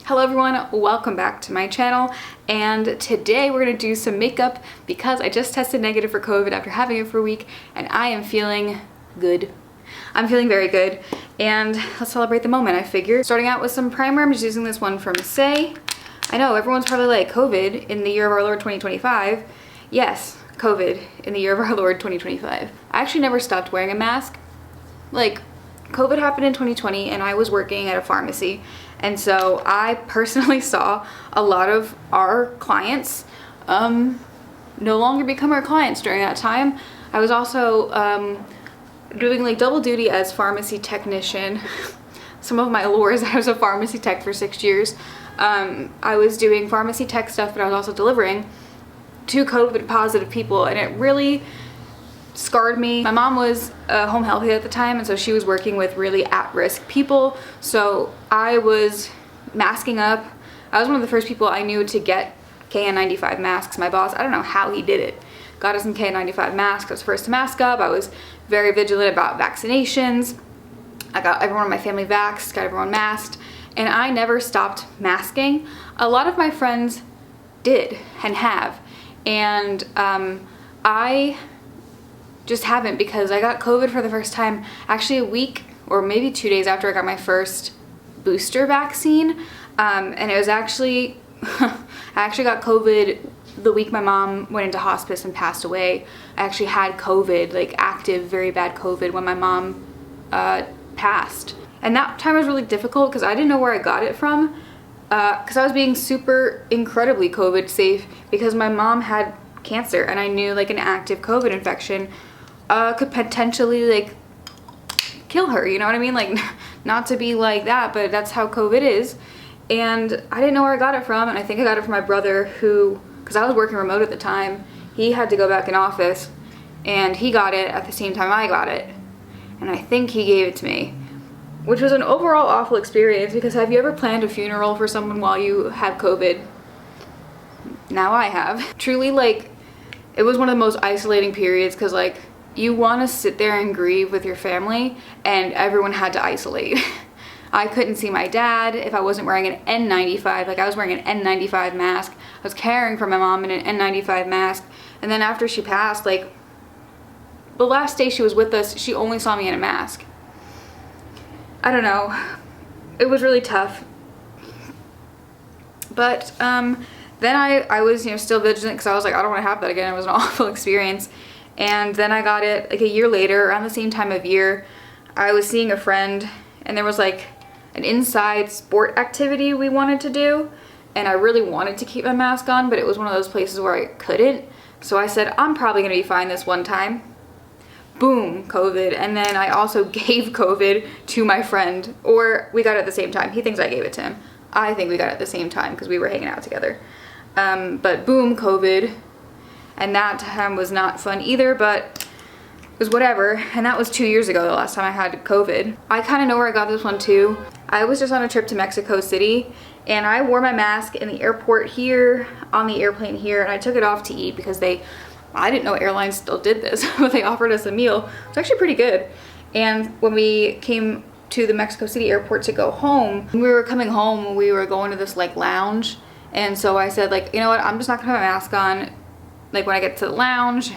Hello everyone, welcome back to my channel, and today we're going to do some makeup because I just tested negative for COVID after having it for a week and I am feeling good. I'm feeling very good, and let's celebrate the moment. I figure starting out with some primer. I'm just using this one from Say. I know everyone's probably like, COVID in the year of our Lord 2025. Yes, COVID in the year of our Lord 2025. I actually never stopped wearing a mask. Like, COVID happened in 2020 and I was working at a pharmacy, and so I personally saw a lot of our clients no longer become our clients during that time. I was also doing like double duty as pharmacy technician. Some of my lore is I was a pharmacy tech for 6 years. I was doing pharmacy tech stuff, but I was also delivering to COVID positive people, and it really scarred me. My mom was home healthy at the time, and so she was working with really at-risk people, so I was masking up. I was one of the first people I knew to get KN95 masks. My boss, I don't know how he did it, got us some KN95 masks. I was first to mask up. I was very vigilant about vaccinations. I got everyone in my family vaxxed, got everyone masked, and I never stopped masking. A lot of my friends did and have, and I just haven't, because I got COVID for the first time actually a week or maybe 2 days after I got my first booster vaccine, and it was actually I actually got COVID the week my mom went into hospice and passed away. I actually had COVID, like active, very bad COVID, when my mom passed. And that time was really difficult because I didn't know where I got it from, because I was being super incredibly COVID safe because my mom had cancer, and I knew like an active COVID infection could potentially like kill her, you know what I mean? Like, not to be like that, but that's how COVID is. And I didn't know where I got it from, and I think I got it from my brother, who, because I was working remote at the time, he had to go back in office, and he got it at the same time I got it, and I think he gave it to me, which was an overall awful experience, because have you ever planned a funeral for someone while you have COVID? Now I have. Truly, like, it was one of the most isolating periods, because like, you want to sit there and grieve with your family, and everyone had to isolate. I couldn't see my dad if I wasn't wearing an N95. Like, I was wearing an N95 mask. I was caring for my mom in an N95 mask. And then after she passed, like, the last day she was with us, she only saw me in a mask. I don't know. It was really tough. But then I was, you know, still vigilant, because I was like, I don't want to have that again. It was an awful experience. And then I got it like a year later, around the same time of year. I was seeing a friend, and there was like an inside sport activity we wanted to do, and I really wanted to keep my mask on, but it was one of those places where I couldn't. So I said, I'm probably gonna be fine this one time. Boom, COVID. And then I also gave COVID to my friend, or we got it at the same time. He thinks I gave it to him. I think we got it at the same time because we were hanging out together. But boom, COVID. And that time was not fun either, but it was whatever. And that was 2 years ago, the last time I had COVID. I kind of know where I got this one too. I was just on a trip to Mexico City, and I wore my mask in the airport here, on the airplane here, and I took it off to eat because I didn't know airlines still did this, but they offered us a meal. It was actually pretty good. And when we came to the Mexico City airport to go home, when we were coming home, we were going to this like lounge. And so I said, like, you know what, I'm just not gonna have my mask on. Like, when I get to the lounge, you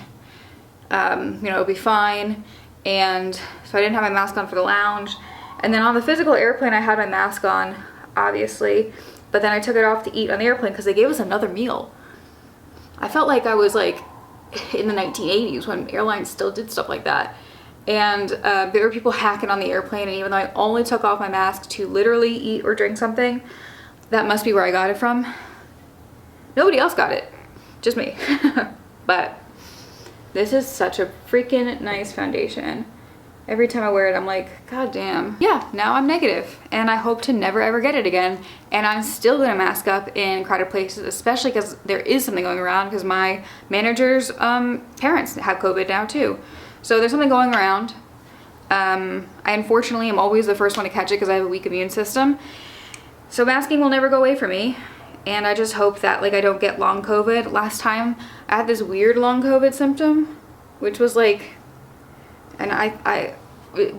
know, it'll be fine. And so I didn't have my mask on for the lounge. And then on the physical airplane, I had my mask on, obviously. But then I took it off to eat on the airplane because they gave us another meal. I felt like I was like in the 1980s when airlines still did stuff like that. And there were people hacking on the airplane, and even though I only took off my mask to literally eat or drink something, that must be where I got it from. Nobody else got it. Just me. But this is such a freaking nice foundation. Every time I wear it, I'm like, god damn. Yeah, now I'm negative, and I hope to never ever get it again. And I'm still gonna mask up in crowded places, especially because there is something going around, because my manager's parents have COVID now too. So there's something going around. I unfortunately am always the first one to catch it because I have a weak immune system. So masking will never go away from me. And I just hope that like I don't get long COVID. Last time I had this weird long COVID symptom, which was like, and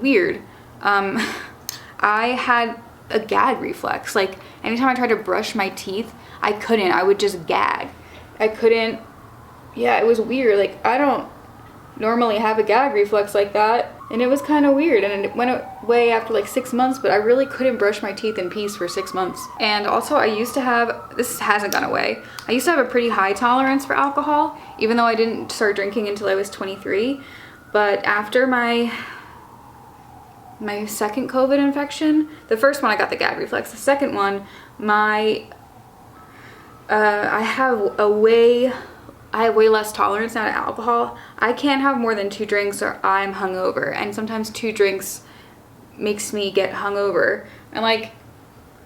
weird. I had a gag reflex. Like, anytime I tried to brush my teeth, I couldn't. I would just gag. I couldn't. Yeah, it was weird. Like, I don't normally have a gag reflex like that, and it was kind of weird, and it went away after like 6 months, but I really couldn't brush my teeth in peace for 6 months. And also, I used to have, this hasn't gone away, I used to have a pretty high tolerance for alcohol, even though I didn't start drinking until I was 23. But after my second COVID infection, the first one I got the gag reflex, the second one, I have way less tolerance now to alcohol. I can't have more than 2 drinks or I'm hungover, and sometimes 2 drinks makes me get hungover, and like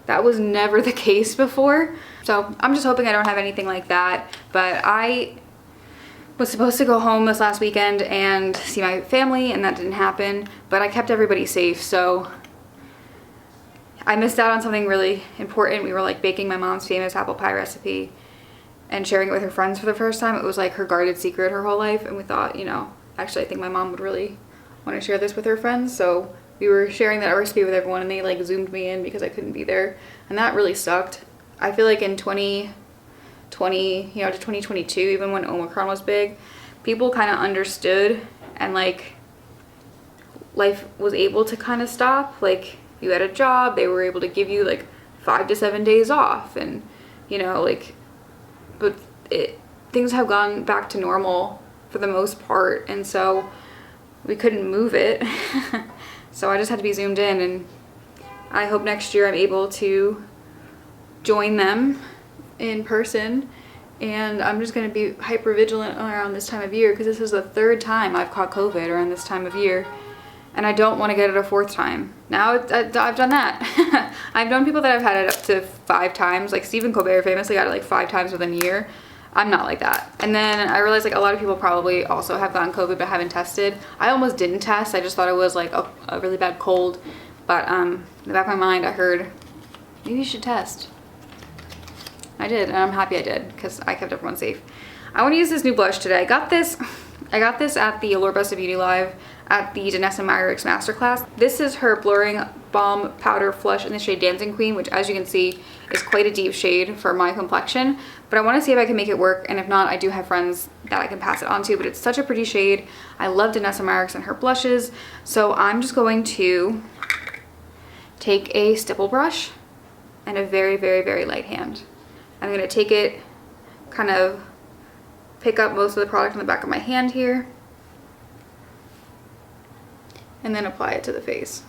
that was never the case before. So I'm just hoping I don't have anything like that. But I was supposed to go home this last weekend and see my family, and that didn't happen, but I kept everybody safe, so I missed out on something really important. We were like baking my mom's famous apple pie recipe and sharing it with her friends for the first time. It was like her guarded secret her whole life, and we thought, you know, actually I think my mom would really want to share this with her friends, so we were sharing that recipe with everyone, and they like zoomed me in because I couldn't be there, and that really sucked. I feel like in 2020, you know, to 2022, even when Omicron was big, people kind of understood, and like life was able to kind of stop. Like, you had a job, they were able to give you like 5 to 7 days off, and you know, like, but things have gone back to normal for the most part, and so we couldn't move it. So I just had to be zoomed in, and I hope next year I'm able to join them in person, and I'm just going to be hyper vigilant around this time of year, because this is the 3rd time I've caught COVID around this time of year, and I don't want to get it a 4th time. Now I've done that. I've known people that have had it up to 5 times, like Stephen Colbert famously got it like 5 times within a year. I'm not like that. And then I realized like a lot of people probably also have gotten COVID but haven't tested. I almost didn't test. I just thought it was like a really bad cold. But in the back of my mind, I heard, maybe you should test. I did, and I'm happy I did, because I kept everyone safe. I want to use this new blush today. I got this at the Allure Best of Beauty Live at the Danessa Myricks Masterclass. This is her Blurring Balm Powder Flush in the shade Dancing Queen, which, as you can see, is quite a deep shade for my complexion. But I want to see if I can make it work, and if not, I do have friends that I can pass it on to. But it's such a pretty shade. I love Danessa Myricks and her blushes. So I'm just going to take a stipple brush and a very, very, very light hand. I'm going to take it, kind of pick up most of the product on the back of my hand here, and then apply it to the face.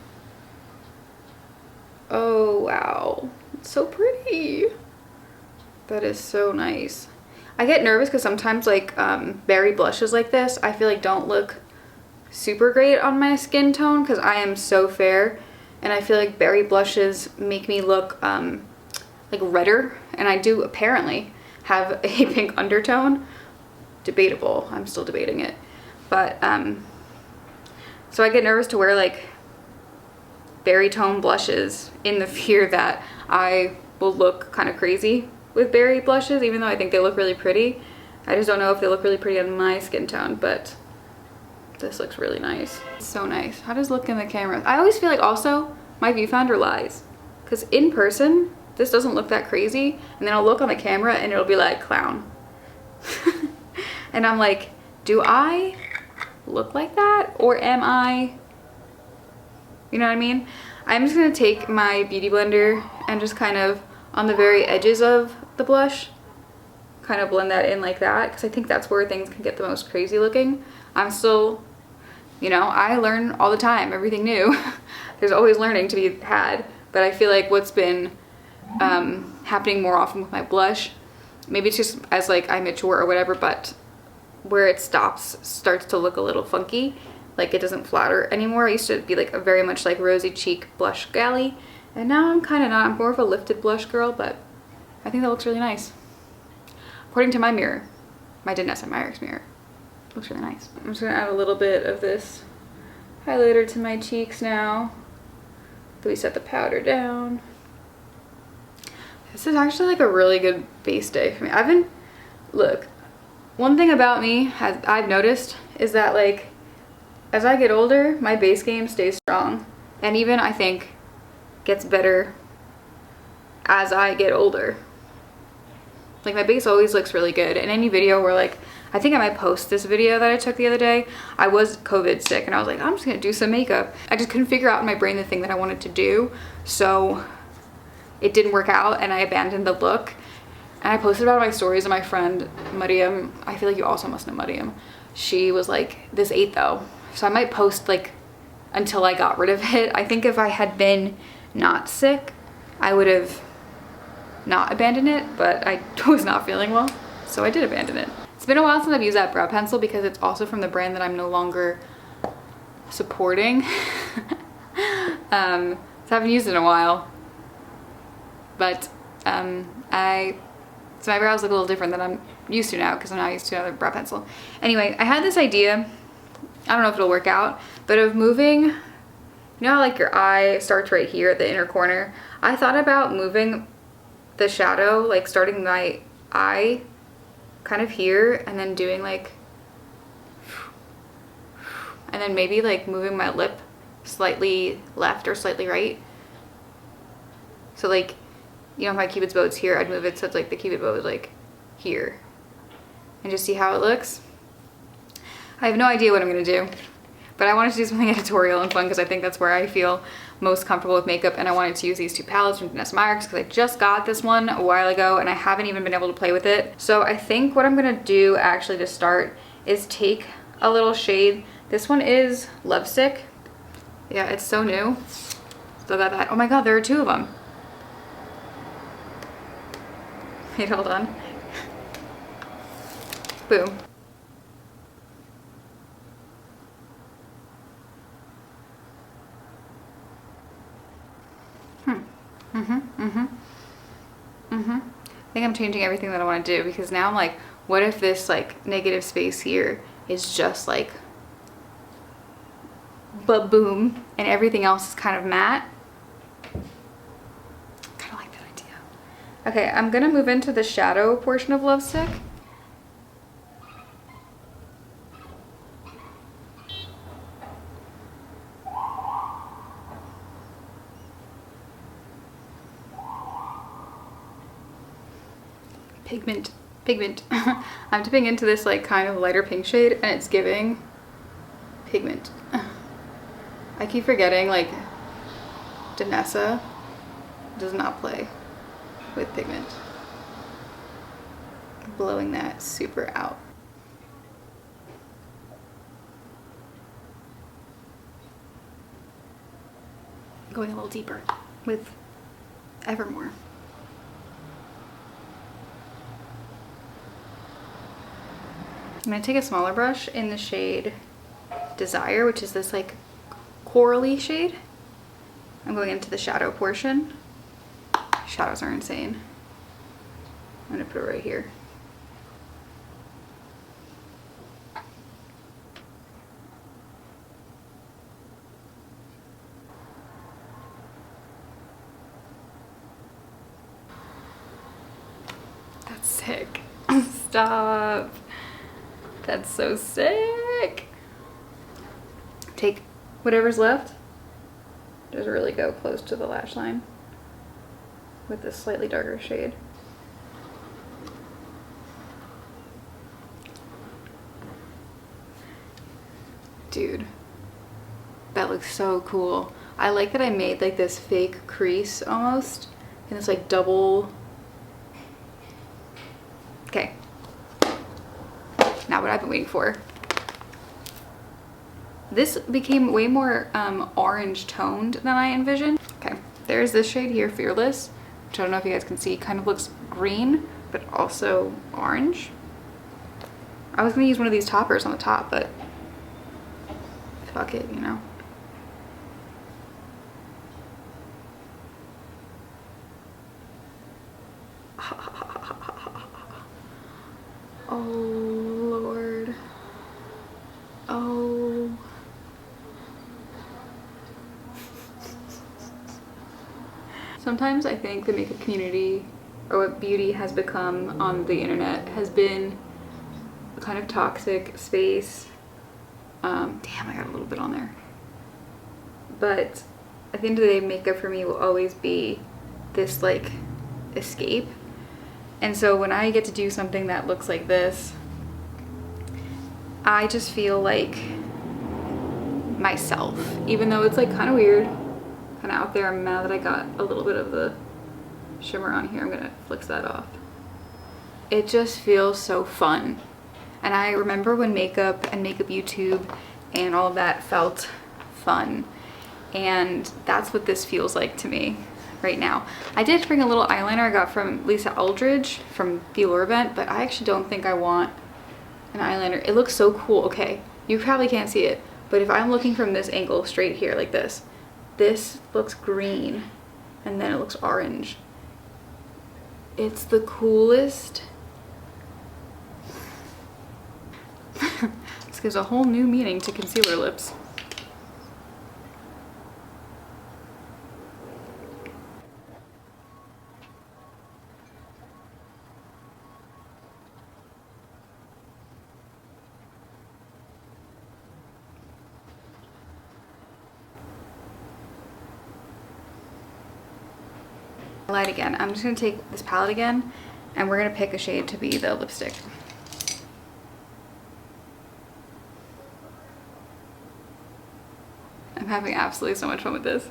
Oh wow, it's so pretty. That is so nice. I get nervous because sometimes like berry blushes like this, I feel like don't look super great on my skin tone because I am so fair, and I feel like berry blushes make me look like redder, and I do apparently have a pink undertone. Debatable, I'm still debating it, but so I get nervous to wear like berry tone blushes in the fear that I will look kind of crazy with berry blushes, even though I think they look really pretty. I just don't know if they look really pretty on my skin tone, but this looks really nice. It's so nice. How does it look in the camera? I always feel like also my viewfinder lies, because in person this doesn't look that crazy, and then I'll look on the camera and it'll be like clown. And I'm like, do I look like that, or am I, you know what I mean? I'm just gonna take my beauty blender and just kind of on the very edges of the blush kind of blend that in like that, because I think that's where things can get the most crazy looking. I'm still, you know, I learn all the time, everything new. There's always learning to be had, but I feel like what's been happening more often with my blush, maybe it's just as like I mature or whatever, but where it starts to look a little funky, like it doesn't flatter anymore. I used to be like a very much like rosy cheek blush galley, and now I'm kind of not. I'm more of a lifted blush girl, but I think that looks really nice. According to my mirror, my Danessa Myricks mirror, looks really nice. I'm just gonna add a little bit of this highlighter to my cheeks now. So we set the powder down. This is actually like a really good base day for me. Look, one thing about me I've noticed is that like as I get older, my base game stays strong, and even I think gets better as I get older. Like my base always looks really good. In any video where like, I think I might post this video that I took the other day. I was COVID sick and I was like, I'm just gonna do some makeup. I just couldn't figure out in my brain the thing that I wanted to do. So it didn't work out and I abandoned the look. And I posted about my stories, and my friend Mariam, I feel like you also must know Mariam, she was like, this ate though. So I might post like until I got rid of it. I think if I had been not sick, I would have not abandoned it, but I was not feeling well, so I did abandon it. It's been a while since I've used that brow pencil because it's also from the brand that I'm no longer supporting. So I haven't used it in a while, but so my brows look a little different than I'm used to now because I'm not used to another brow pencil. Anyway, I had this idea, I don't know if it'll work out, but of moving, you know how like your eye starts right here at the inner corner? I thought about moving the shadow, like starting my eye kind of here and then doing like, and then maybe like moving my lip slightly left or slightly right. So like, you know, if my cupid's bow's here, I'd move it so it's like the cupid bow is like here and just see how it looks. I have no idea what I'm gonna do, but I wanted to do something editorial and fun because I think that's where I feel most comfortable with makeup, and I wanted to use these two palettes from Vanessa Myers because I just got this one a while ago and I haven't even been able to play with it. So I think what I'm gonna do actually to start is take a little shade. This one is Lovesick. Yeah, it's so new. So that, oh my god, there are two of them. Wait, hold on. Boom. I think I'm changing everything that I want to do because now I'm like, what if this like negative space here is just like ba-boom and everything else is kind of matte? Kind of like that idea. Okay, I'm gonna move into the shadow portion of Lovesick. Pigment. I'm dipping into this like kind of lighter pink shade and it's giving pigment. I keep forgetting like Vanessa does not play with pigment. Blowing that super out. Going a little deeper with Evermore. I'm gonna take a smaller brush in the shade Desire, which is this like corally shade. I'm going into the shadow portion. Shadows are insane. I'm gonna put it right here. That's sick. Stop. That's so sick. Take whatever's left. Just really go close to the lash line with this slightly darker shade. Dude, that looks so cool. I like that I made like this fake crease almost and it's like double. Okay. Now what I've been waiting for. This became way more orange toned than I envisioned. Okay, there's this shade here, Fearless, which I don't know if you guys can see, kind of looks green, but also orange. I was gonna use one of these toppers on the top, but fuck it, you know. Oh Lord. Oh. Sometimes I think the makeup community, or what beauty has become on the internet, has been a kind of toxic space. Damn, I got a little bit on there. But at the end of the day, makeup for me will always be this like escape. And so when I get to do something that looks like this, I just feel like myself, even though it's like kind of weird, kind of out there. Now that I got a little bit of the shimmer on here, I'm gonna flicks that off. It just feels so fun. And I remember when makeup and makeup YouTube and all of that felt fun. And that's what this feels like to me right now. I did bring a little eyeliner I got from Lisa Aldridge from the Allure event, but I actually don't think I want an eyeliner. It looks so cool. Okay, you probably can't see it, but if I'm looking from this angle straight here like this looks green and then it looks orange. It's the coolest. This gives a whole new meaning to concealer lips. Light again. I'm just gonna take this palette again and we're gonna pick a shade to be the lipstick. I'm having absolutely so much fun with this.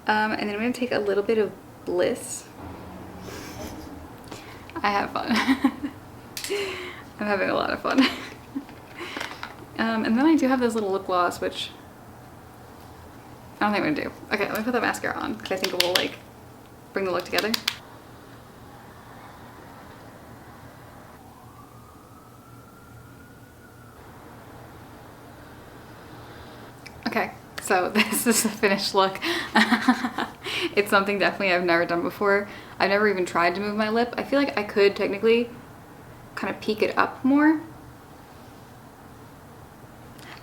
And then I'm gonna take a little bit of Bliss. I have fun. I'm having a lot of fun. And then I do have this little lip gloss, which I don't think I'm gonna do. Okay, let me put the mascara on because I think it will like bring the look together. Okay, so this is the finished look. It's something definitely I've never done before. I've never even tried to move my lip. I feel like I could technically kind of peek it up more.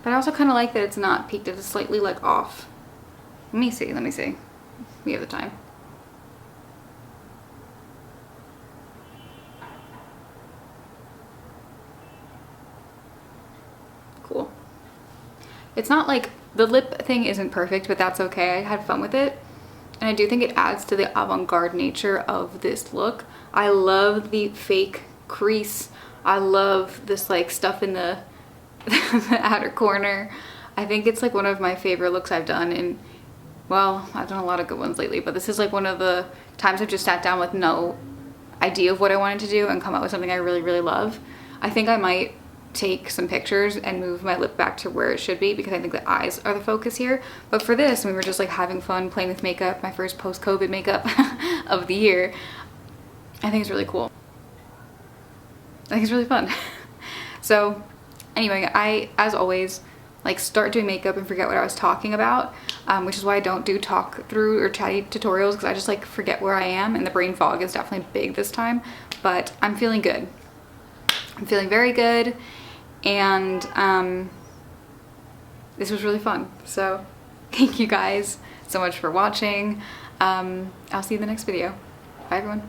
But I also kind of like that it's not peaked, it's slightly like off. Let me see. We have the time. Cool. It's not like, the lip thing isn't perfect, but that's okay. I had fun with it. And I do think it adds to the avant-garde nature of this look. I love the fake crease. I love this like stuff in the, the outer corner. I think it's like one of my favorite looks I've done in, well, I've done a lot of good ones lately, but this is like one of the times I've just sat down with no idea of what I wanted to do and come out with something I really, really love. I think I might take some pictures and move my lip back to where it should be because I think the eyes are the focus here. But for this, we were just like having fun playing with makeup, my first post-COVID makeup of the year. I think it's really cool. I think it's really fun. So anyway, I, as always, like start doing makeup and forget what I was talking about, which is why I don't do talk through or chatty tutorials because I just like forget where I am, and the brain fog is definitely big this time. But I'm feeling good. I'm feeling very good, and this was really fun. So thank you guys so much for watching. I'll see you in the next video. Bye everyone.